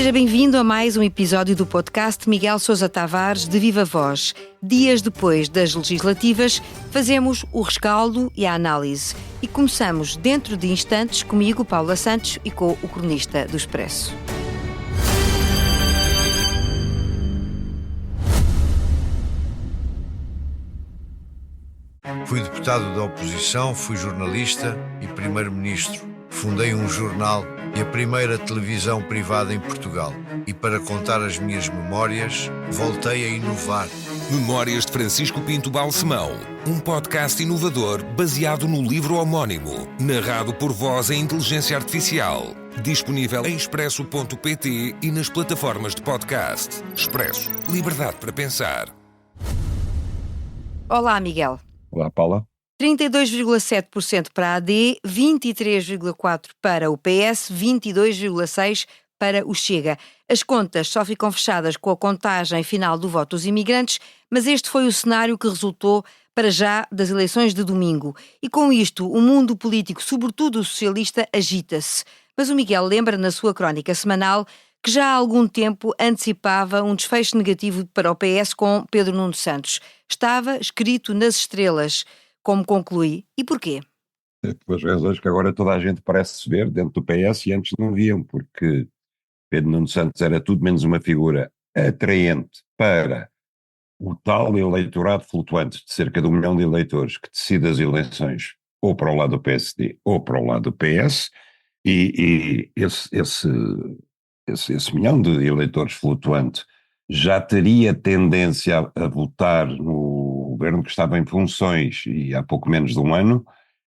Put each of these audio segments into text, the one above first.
Seja bem-vindo a mais um episódio do podcast Miguel Sousa Tavares de Viva Voz. Dias depois das legislativas, fazemos o rescaldo e a análise. E começamos dentro de instantes comigo, Paula Santos, e com o cronista do Expresso. Fui deputado da oposição, fui jornalista e primeiro-ministro. Fundei um jornal e a primeira televisão privada em Portugal. E para contar as minhas memórias, voltei a inovar. Memórias de Francisco Pinto Balsemão, um podcast inovador baseado no livro homónimo, narrado por voz em inteligência artificial. Disponível em expresso.pt e nas plataformas de podcast. Expresso. Liberdade para pensar. Olá, Miguel. Olá, Paula. 32,7% para a AD, 23,4% para o PS, 22,6% para o Chega. As contas só ficam fechadas com a contagem final do voto dos imigrantes, mas este foi o cenário que resultou para já das eleições de domingo. E com isto, o mundo político, sobretudo o socialista, agita-se. Mas o Miguel lembra na sua crónica semanal que já há algum tempo antecipava um desfecho negativo para o PS com Pedro Nuno Santos. Estava escrito nas estrelas, como conclui. E porquê? Pelas razões que agora toda a gente parece ver dentro do PS e antes não viam, porque Pedro Nuno Santos era tudo menos uma figura atraente para o tal eleitorado flutuante de cerca de 1 milhão de eleitores que decide as eleições ou para o lado do PSD ou para o lado do PS, e esse milhão de eleitores flutuante já teria tendência a votar no governo que estava em funções e há pouco menos de um ano,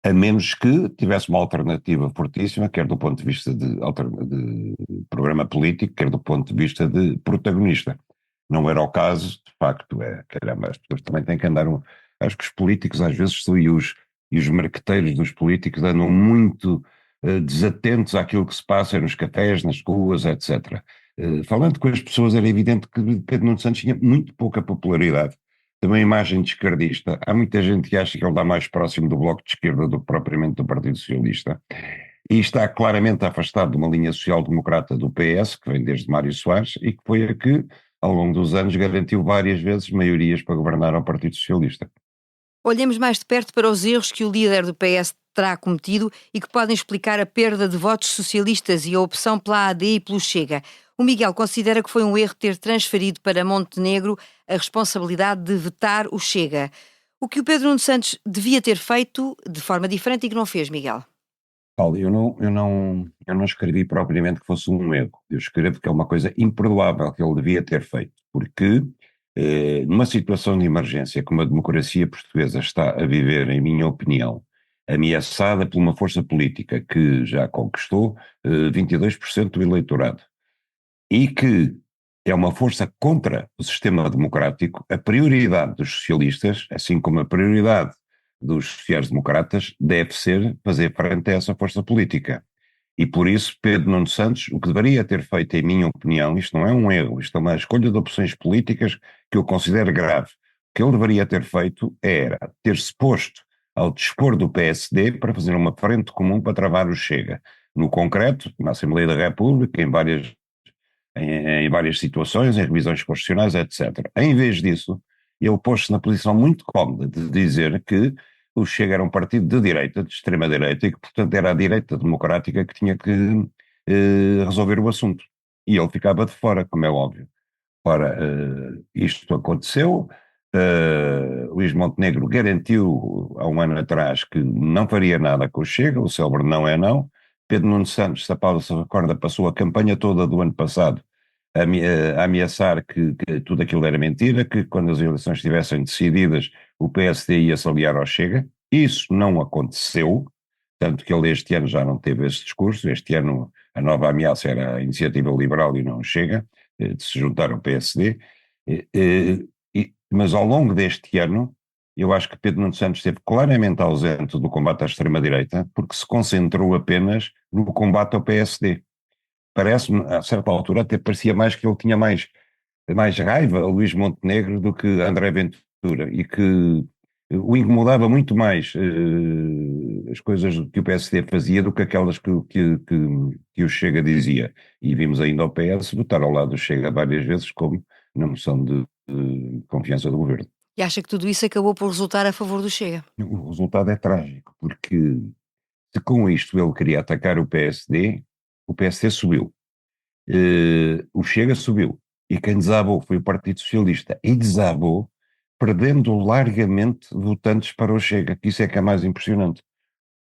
a menos que tivesse uma alternativa fortíssima, quer do ponto de vista de programa político, quer do ponto de vista de protagonista. Não era o caso, de facto, caramba, as pessoas também têm que andar, acho que os políticos às vezes e os marqueteiros dos políticos andam muito desatentos àquilo que se passa nos cafés, nas ruas, etc. Falando com as pessoas era evidente que Pedro Nuno Santos tinha muito pouca popularidade, tem uma imagem de esquerdista. Há muita gente que acha que ele está mais próximo do Bloco de Esquerda do que propriamente do Partido Socialista, e está claramente afastado de uma linha social-democrata do PS, que vem desde Mário Soares, e que foi a que, ao longo dos anos, garantiu várias vezes maiorias para governar ao Partido Socialista. Olhemos mais de perto para os erros que o líder do PS terá cometido e que podem explicar a perda de votos socialistas e a opção pela AD e pelo Chega. O Miguel considera que foi um erro ter transferido para Montenegro a responsabilidade de vetar o Chega. O que o Pedro Nuno Santos devia ter feito de forma diferente e que não fez, Miguel? Paulo, eu não escrevi propriamente que fosse um erro. Eu escrevo que é uma coisa imperdoável que ele devia ter feito, porque numa situação de emergência como a democracia portuguesa está a viver, em minha opinião, ameaçada por uma força política que já conquistou 22% do eleitorado e que é uma força contra o sistema democrático, a prioridade dos socialistas, assim como a prioridade dos sociais-democratas, deve ser fazer frente a essa força política. E por isso Pedro Nuno Santos, o que deveria ter feito, em minha opinião, isto não é um erro, isto é uma escolha de opções políticas que eu considero grave. O que ele deveria ter feito era ter-se posto ao dispor do PSD para fazer uma frente comum para travar o Chega. No concreto, na Assembleia da República, em várias situações, em revisões constitucionais, etc. Em vez disso, ele pôs-se na posição muito cómoda de dizer que o Chega era um partido de direita, de extrema-direita, e que, portanto, era a direita democrática que tinha que resolver o assunto. E ele ficava de fora, como é óbvio. Ora, isto aconteceu. Luís Montenegro garantiu há um ano atrás que não faria nada com o Chega, o célebre não é não. Pedro Nuno Santos, se a Paula se recorda, passou a campanha toda do ano passado a ameaçar que tudo aquilo era mentira, que quando as eleições estivessem decididas o PSD ia se aliar ao Chega. Isso não aconteceu, tanto que ele este ano já não teve esse discurso. Este ano a nova ameaça era a Iniciativa Liberal e não o Chega, de se juntar ao PSD. Mas ao longo deste ano, eu acho que Pedro Nuno Santos esteve claramente ausente do combate à extrema-direita, porque se concentrou apenas no combate ao PSD. Parece-me, a certa altura, até parecia mais que ele tinha mais raiva a Luís Montenegro do que André Ventura, e que o incomodava muito mais as coisas que o PSD fazia do que aquelas que o Chega dizia. E vimos ainda o PS votar ao lado do Chega várias vezes como na moção de confiança do governo. E acha que tudo isso acabou por resultar a favor do Chega? O resultado é trágico, porque se com isto ele queria atacar o PSD subiu. O Chega subiu. E quem desabou foi o Partido Socialista. E desabou perdendo largamente votantes para o Chega, que isso é que é mais impressionante.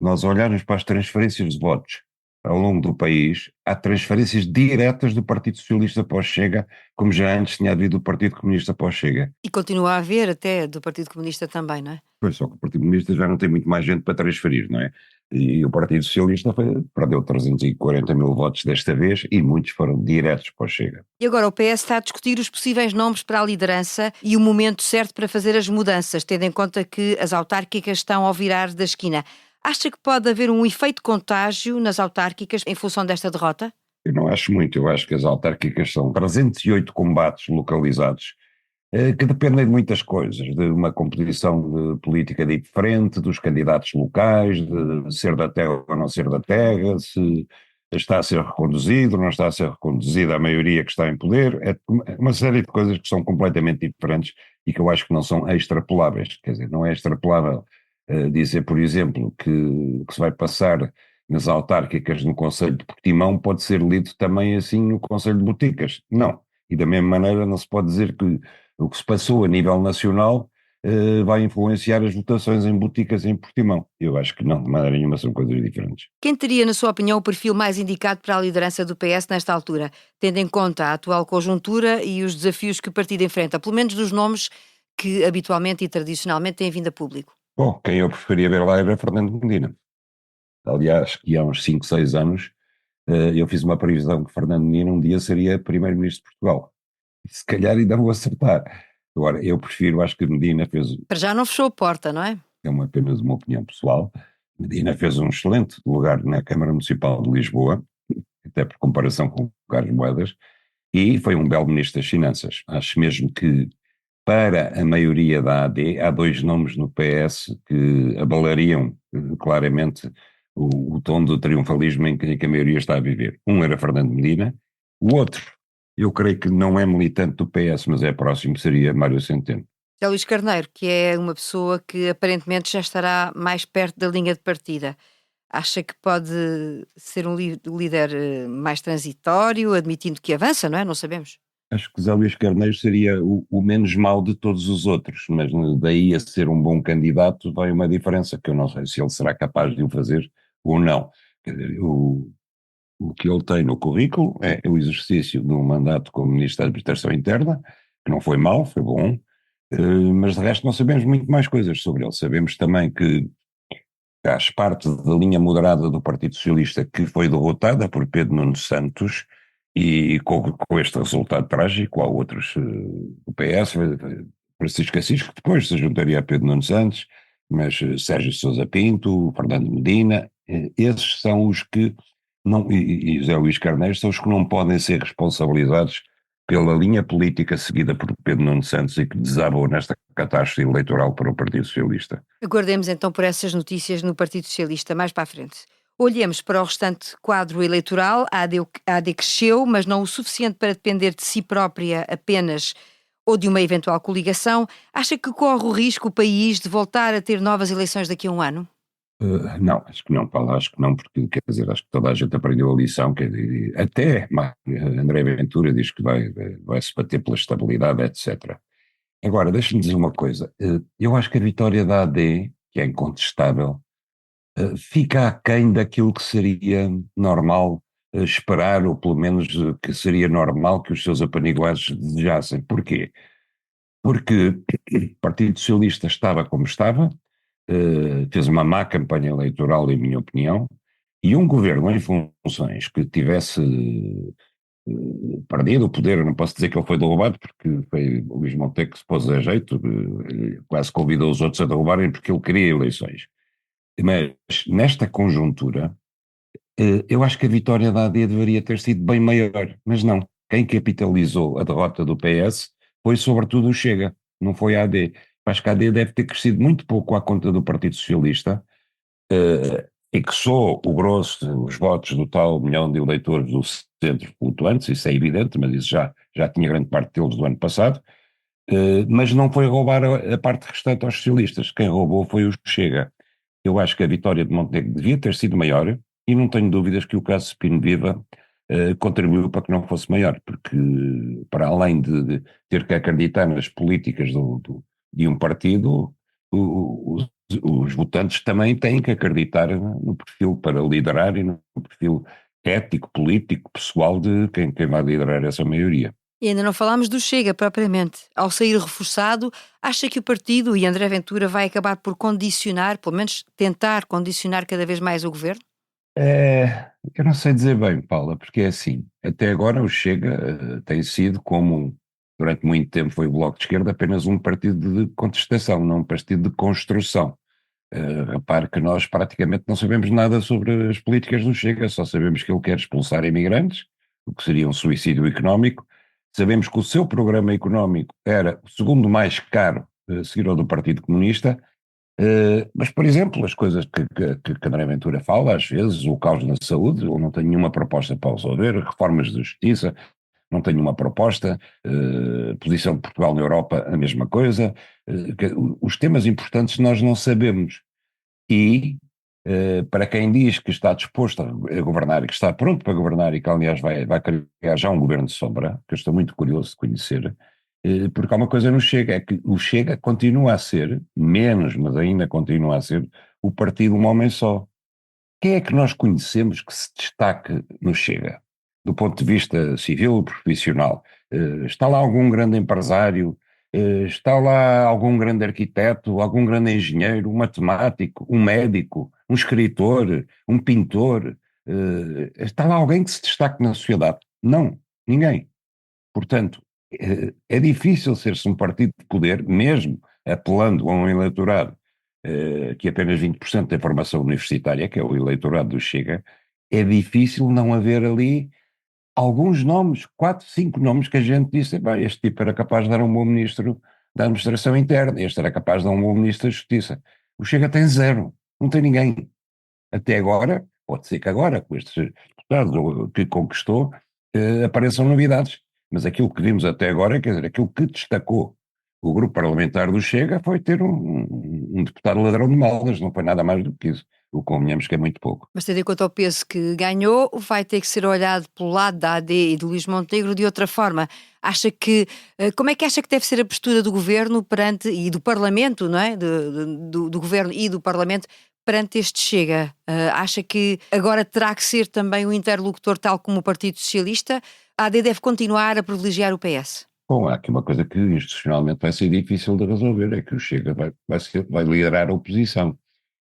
Nós olharmos para as transferências de votos ao longo do país, há transferências diretas do Partido Socialista para o Chega, como já antes tinha havido do Partido Comunista para o Chega. E continua a haver até do Partido Comunista também, não é? Pois, só que o Partido Comunista já não tem muito mais gente para transferir, não é? E o Partido Socialista perdeu 340 mil votos desta vez e muitos foram diretos para o Chega. E agora o PS está a discutir os possíveis nomes para a liderança e o momento certo para fazer as mudanças, tendo em conta que as autárquicas estão ao virar da esquina. Acha que pode haver um efeito contágio nas autárquicas em função desta derrota? Eu não acho muito, eu acho que as autárquicas são 308 combates localizados, que dependem de muitas coisas, de uma composição política diferente, dos candidatos locais, de ser da terra ou não ser da terra, se está a ser reconduzido, não está a ser reconduzida a maioria que está em poder, é uma série de coisas que são completamente diferentes e que eu acho que não são extrapoláveis, quer dizer, não é extrapolável dizer, por exemplo, que se vai passar nas autárquicas no Conselho de Portimão pode ser lido também assim no Conselho de Boticas, não, e da mesma maneira não se pode dizer que o que se passou a nível nacional vai influenciar as votações em Boticas e em Portimão. Eu acho que não, de maneira nenhuma são coisas diferentes. Quem teria, na sua opinião, o perfil mais indicado para a liderança do PS nesta altura, tendo em conta a atual conjuntura e os desafios que o partido enfrenta, pelo menos dos nomes que habitualmente e tradicionalmente têm vindo a público? Bom, quem eu preferia ver lá era Fernando Medina. Aliás, que há uns 5, 6 anos eu fiz uma previsão que Fernando Medina um dia seria primeiro-ministro de Portugal. Se calhar ainda vou acertar. Agora, eu prefiro, acho que Medina fez... Para já não fechou a porta, não é? É apenas uma opinião pessoal. Medina fez um excelente lugar na Câmara Municipal de Lisboa, até por comparação com o Carlos Moedas, e foi um belo ministro das Finanças. Acho mesmo que, para a maioria da AD, há dois nomes no PS que abalariam claramente o tom do triunfalismo em que a maioria está a viver. Um era Fernando Medina, o outro, eu creio que não é militante do PS, mas é próximo, seria Mário Centeno. José Luís Carneiro, que é uma pessoa que aparentemente já estará mais perto da linha de partida. Acha que pode ser um líder mais transitório, admitindo que avança, não é? Não sabemos. Acho que José Luís Carneiro seria o menos mau de todos os outros, mas daí a ser um bom candidato vai uma diferença, que eu não sei se ele será capaz de o fazer ou não. Quer dizer, o que ele tem no currículo é o exercício de um mandato como Ministro da Administração Interna, que não foi mau, foi bom, mas de resto não sabemos muito mais coisas sobre ele. Sabemos também que faz parte da linha moderada do Partido Socialista que foi derrotada por Pedro Nuno Santos e com este resultado trágico. Há outros do PS, Francisco Assis, que depois se juntaria a Pedro Nuno Santos, mas Sérgio Sousa Pinto, Fernando Medina, esses são os que não, e José Luís Carneiro são os que não podem ser responsabilizados pela linha política seguida por Pedro Nuno Santos e que desabou nesta catástrofe eleitoral para o Partido Socialista. Aguardemos então por essas notícias no Partido Socialista mais para a frente. Olhemos para o restante quadro eleitoral. A AD cresceu, mas não o suficiente para depender de si própria apenas ou de uma eventual coligação. Acha que corre o risco o país de voltar a ter novas eleições daqui a um ano? Não, acho que não, Paulo, acho que não, porque quer dizer, acho que toda a gente aprendeu a lição, até André Ventura diz que vai-se bater pela estabilidade, etc. Agora, deixa-me dizer uma coisa, eu acho que a vitória da AD, que é incontestável, fica aquém daquilo que seria normal esperar, ou pelo menos que seria normal que os seus apaniguados desejassem. Porquê? Porque o Partido Socialista estava como estava, fez uma má campanha eleitoral, em minha opinião, e um governo em funções que tivesse perdido o poder, eu não posso dizer que ele foi derrubado, porque foi o Luís Montenegro que se pôs a jeito, quase convidou os outros a derrubarem porque ele queria eleições. Mas nesta conjuntura, eu acho que a vitória da AD deveria ter sido bem maior, mas não. Quem capitalizou a derrota do PS foi sobretudo o Chega, não foi a AD. Acho que a AD deve ter crescido muito pouco à conta do Partido Socialista, fixou o grosso, os votos do tal milhão de eleitores do centro flutuantes, isso é evidente, mas isso já tinha grande parte deles do ano passado, mas não foi roubar a parte restante aos socialistas. Quem roubou foi o Chega. Eu acho que a vitória de Montenegro devia ter sido maior e não tenho dúvidas que o caso Spino Viva contribuiu para que não fosse maior, porque para além de ter que acreditar nas políticas de um partido, os votantes também têm que acreditar no perfil para liderar e no perfil ético, político, pessoal de quem vai liderar essa maioria. E ainda não falámos do Chega, propriamente. Ao sair reforçado, acha que o partido e André Ventura vai acabar por condicionar, pelo menos tentar condicionar cada vez mais o governo? Eu não sei dizer bem, Paula, porque é assim, até agora o Chega tem sido, como durante muito tempo foi o Bloco de Esquerda, apenas um partido de contestação, não um partido de construção. Repare que nós praticamente não sabemos nada sobre as políticas do Chega, só sabemos que ele quer expulsar imigrantes, o que seria um suicídio económico. Sabemos que o seu programa económico era o segundo mais caro, a seguir ao do Partido Comunista, mas, por exemplo, as coisas que André Ventura fala, às vezes, o caos na saúde, ele não tem nenhuma proposta para resolver, reformas de justiça, não tem nenhuma proposta, posição de Portugal na Europa, a mesma coisa, os temas importantes nós não sabemos. E, para quem diz que está disposto a governar e que está pronto para governar e que, aliás, vai criar já um governo de sombra, que eu estou muito curioso de conhecer, porque há uma coisa no Chega, é que o Chega continua a ser, menos, mas ainda continua a ser, o partido um homem só. Quem é que nós conhecemos que se destaque no Chega? Do ponto de vista civil, profissional. Está lá algum grande empresário? Está lá algum grande arquiteto? Algum grande engenheiro? Um matemático? Um médico? Um escritor? Um pintor? Está lá alguém que se destaque na sociedade? Não, ninguém. Portanto, é difícil ser-se um partido de poder, mesmo apelando a um eleitorado que apenas 20% tem formação universitária, que é o eleitorado do Chega, é difícil não haver ali alguns nomes, 4, 5 nomes que a gente disse, bem, este tipo era capaz de dar um bom ministro da administração interna, este era capaz de dar um bom ministro da justiça. O Chega tem zero, não tem ninguém. Até agora, pode ser que agora, com estes deputados que conquistou, apareçam novidades. Mas aquilo que vimos até agora, quer dizer, aquilo que destacou o grupo parlamentar do Chega foi ter um deputado ladrão de malas, não foi nada mais do que isso. O que convenhamos que é muito pouco. Mas tendo em conta o peso que ganhou, vai ter que ser olhado pelo lado da AD e do Luís Montenegro de outra forma. Acha que, como é que acha que deve ser a postura do governo perante, e do Parlamento, não é? Do governo e do Parlamento perante este Chega? Acha que agora terá que ser também o interlocutor tal como o Partido Socialista? A AD deve continuar a privilegiar o PS? Bom, há aqui uma coisa que institucionalmente vai ser difícil de resolver, é que o Chega vai liderar a oposição.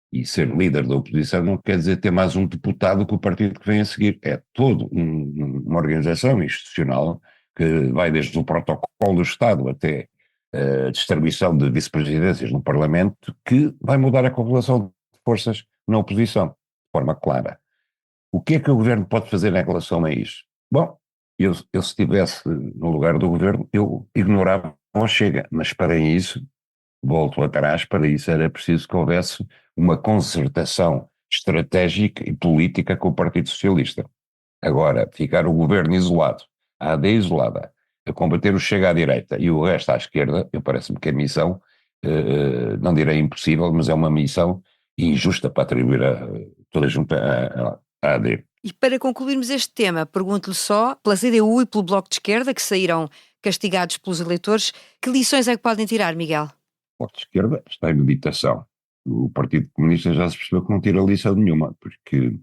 E ser líder da oposição não quer dizer ter mais um deputado que o partido que vem a seguir. É toda uma organização institucional que vai desde o protocolo do Estado até a distribuição de vice-presidências no Parlamento, que vai mudar a correlação de forças na oposição, de forma clara. O que é que o governo pode fazer em relação a isso? Bom, eu se estivesse no lugar do governo, eu ignorava o Chega, mas para isso, volto atrás, para isso era preciso que houvesse uma concertação estratégica e política com o Partido Socialista. Agora, ficar o governo isolado, a AD isolada, a combater o Chega à direita e o resto à esquerda, eu parece-me que é missão, não direi impossível, mas é uma missão injusta para atribuir toda junta à AD. E para concluirmos este tema, pergunto-lhe só, pela CDU e pelo Bloco de Esquerda, que saíram castigados pelos eleitores, que lições é que podem tirar, Miguel? O Bloco de Esquerda está em meditação. O Partido Comunista já se percebeu que não tira lição nenhuma, porque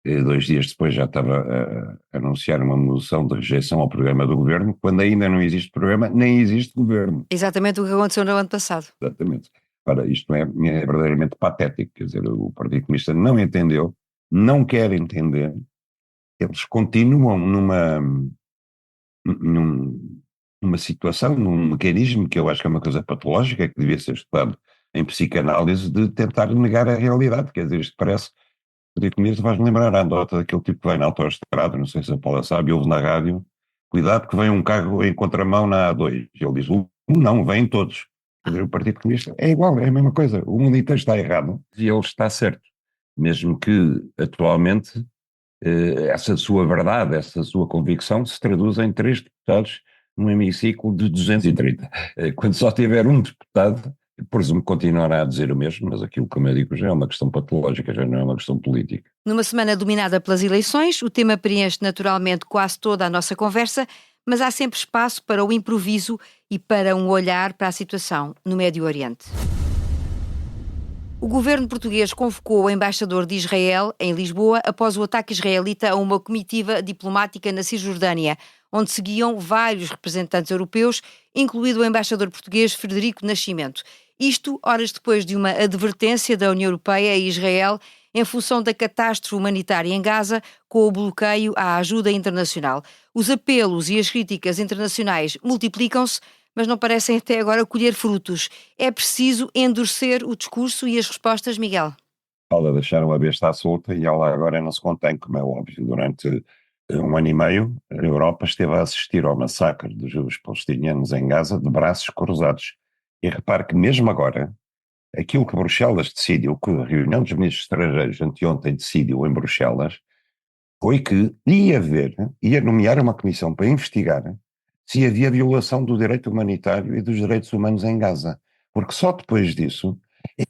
2 dias depois já estava a anunciar uma moção de rejeição ao programa do governo, quando ainda não existe programa, nem existe governo. Exatamente o que aconteceu no ano passado. Exatamente. Ora, isto é verdadeiramente patético, quer dizer, o Partido Comunista não entendeu, não quer entender, eles continuam numa situação, num mecanismo que eu acho que é uma coisa patológica, que devia ser estudado em psicanálise, de tentar negar a realidade. Quer dizer, isto parece, o Partido Comunista faz-me lembrar a anedota daquele tipo que vai na autoestrada, não sei se a Paula sabe, ouve na rádio, cuidado que vem um carro em contramão na A2, e ele diz, não, vêm todos. Quer dizer, o Partido Comunista é igual, é a mesma coisa, o mundo inteiro está errado e ele está certo. mesmo que atualmente essa sua verdade, essa sua convicção se traduz em 3 deputados num hemiciclo de 230. Quando só tiver um deputado, presumo que continuará a dizer o mesmo, mas aquilo, como eu digo, já é uma questão patológica, já não é uma questão política. Numa semana dominada pelas eleições, o tema preenche naturalmente quase toda a nossa conversa, mas há sempre espaço para o improviso e para um olhar para a situação no Médio Oriente. O governo português convocou o embaixador de Israel em Lisboa após o ataque israelita a uma comitiva diplomática na Cisjordânia, onde seguiam vários representantes europeus, incluído o embaixador português Frederico Nascimento. Isto horas depois de uma advertência da União Europeia a Israel em função da catástrofe humanitária em Gaza, com o bloqueio à ajuda internacional. Os apelos e as críticas internacionais multiplicam-se, mas não parecem até agora colher frutos. É preciso endurecer o discurso e as respostas, Miguel? Ela deixaram a besta à solta e ela agora não se contém, como é óbvio. Durante 1 ano e meio, a Europa esteve a assistir ao massacre dos judeus palestinianos em Gaza de braços cruzados. E repare que mesmo agora, aquilo que Bruxelas decidiu, que a reunião dos ministros estrangeiros anteontem decidiu em Bruxelas, foi que ia nomear uma comissão para investigar se havia violação do direito humanitário e dos direitos humanos em Gaza. Porque só depois disso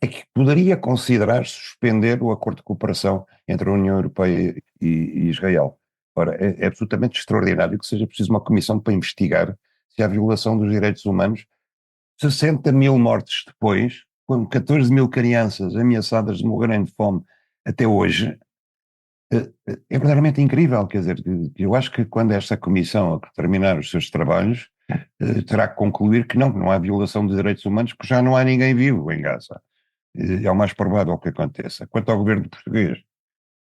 é que poderia considerar suspender o acordo de cooperação entre a União Europeia e Israel. Ora, é absolutamente extraordinário que seja preciso uma comissão para investigar se há violação dos direitos humanos. 60 mil mortes depois, com 14 mil crianças ameaçadas de morrerem de fome até hoje, é verdadeiramente incrível. Quer dizer, eu acho que quando esta comissão terminar os seus trabalhos, terá que concluir que não há violação de direitos humanos, porque já não há ninguém vivo em Gaza. É o mais provável que aconteça. Quanto ao governo português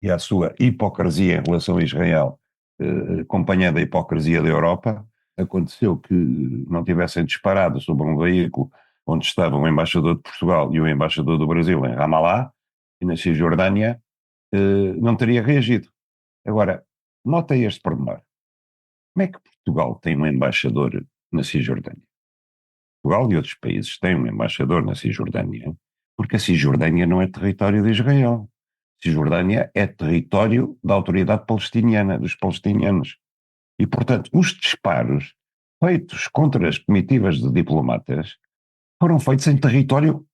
e à sua hipocrisia em relação a Israel, acompanhada da hipocrisia da Europa, aconteceu que não tivessem disparado sobre um veículo onde estavam o embaixador de Portugal e o embaixador do Brasil em Ramallah, e na Cisjordânia, não teria reagido. Agora, notem este pormenor. Como é que Portugal tem um embaixador na Cisjordânia? Portugal e outros países têm um embaixador na Cisjordânia, porque a Cisjordânia não é território de Israel. A Cisjordânia é território da autoridade palestiniana, dos palestinianos. E, portanto, os disparos feitos contra as comitivas de diplomatas foram feitos em território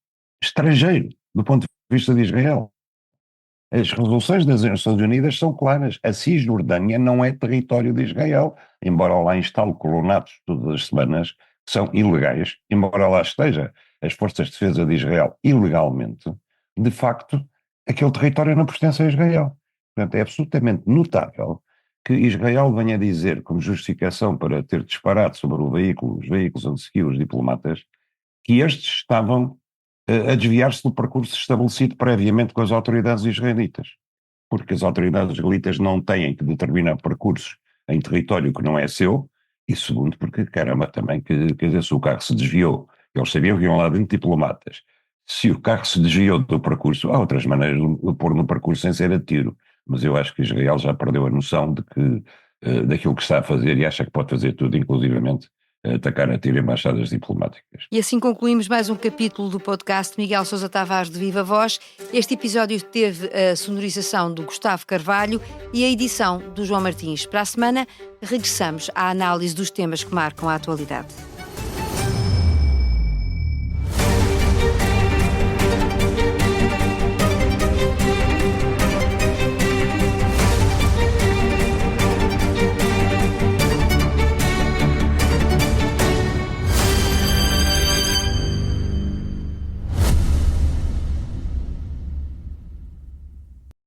estrangeiro, do ponto de vista de Israel. As resoluções das Nações Unidas são claras. A Cisjordânia não é território de Israel, embora lá instale colonatos todas as semanas, que são ilegais, embora lá esteja as forças de defesa de Israel ilegalmente, de facto, aquele território não pertence a Israel. Portanto, é absolutamente notável que Israel venha dizer, como justificação para ter disparado sobre os veículos onde seguiam os diplomatas, que estes estavam a desviar-se do percurso estabelecido previamente com as autoridades israelitas. Porque as autoridades israelitas não têm que determinar percursos em território que não é seu, e segundo, porque, caramba, também, quer dizer, se o carro se desviou, eles sabiam que iam lá dentro diplomatas. Se o carro se desviou do percurso, há outras maneiras de pôr no percurso sem ser a tiro. Mas eu acho que Israel já perdeu a noção de que, daquilo que está a fazer e acha que pode fazer tudo, inclusivamente atacar a tiro embaixadas diplomáticas. E assim concluímos mais um capítulo do podcast Miguel Sousa Tavares de Viva Voz. Este episódio teve a sonorização do Gustavo Carvalho e a edição do João Martins. Para a semana, regressamos à análise dos temas que marcam a atualidade.